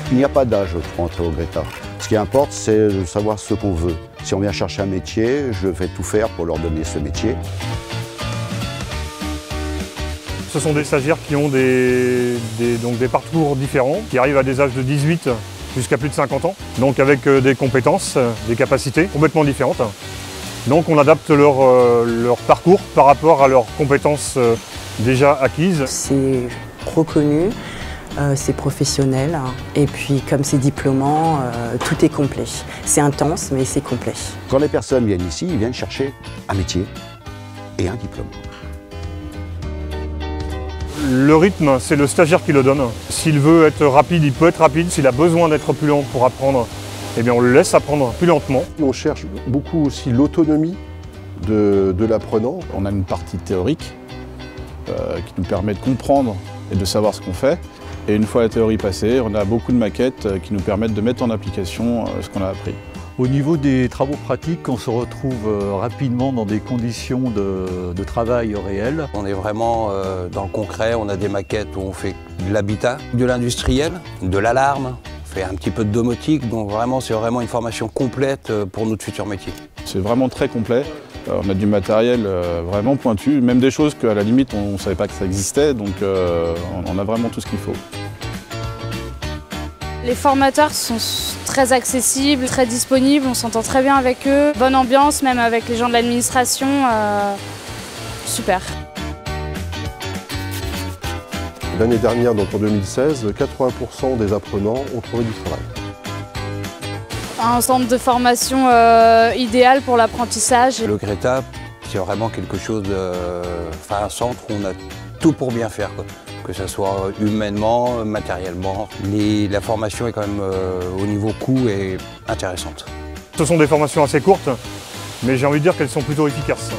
Il n'y a pas d'âge pour entrer au Greta. Ce qui importe, c'est de savoir ce qu'on veut. Si on vient chercher un métier, je vais tout faire pour leur donner ce métier. Ce sont des stagiaires qui ont donc des parcours différents, qui arrivent à des âges de 18 jusqu'à plus de 50 ans, donc avec des compétences, des capacités complètement différentes. Donc on adapte leur parcours par rapport à leurs compétences déjà acquises. C'est reconnu, c'est professionnel, et puis comme c'est diplômant, tout est complet. C'est intense, mais c'est complet. Quand les personnes viennent ici, ils viennent chercher un métier et un diplôme. Le rythme, c'est le stagiaire qui le donne. S'il veut être rapide, il peut être rapide. S'il a besoin d'être plus lent pour apprendre, eh bien on le laisse apprendre plus lentement. On cherche beaucoup aussi l'autonomie de l'apprenant. On a une partie théorique qui nous permet de comprendre et de savoir ce qu'on fait. Et une fois la théorie passée, on a beaucoup de maquettes qui nous permettent de mettre en application ce qu'on a appris. Au niveau des travaux pratiques, on se retrouve rapidement dans des conditions de travail réelles. On est vraiment dans le concret, on a des maquettes où on fait de l'habitat, de l'industriel, de l'alarme, on fait un petit peu de domotique, donc vraiment c'est vraiment une formation complète pour notre futur métier. C'est vraiment très complet, on a du matériel vraiment pointu, même des choses qu'à la limite on ne savait pas que ça existait, donc on a vraiment tout ce qu'il faut. Les formateurs sont très accessibles, très disponibles, on s'entend très bien avec eux. Bonne ambiance, même avec les gens de l'administration, super. L'année dernière, donc en 2016, 80% des apprenants ont trouvé du travail. Un centre de formation idéal pour l'apprentissage. Le Greta, c'est vraiment quelque chose un centre où on a tout pour bien faire, quoi. Que ce soit humainement, matériellement. La formation est quand même au niveau coût et intéressante. Ce sont des formations assez courtes, mais j'ai envie de dire qu'elles sont plutôt efficaces.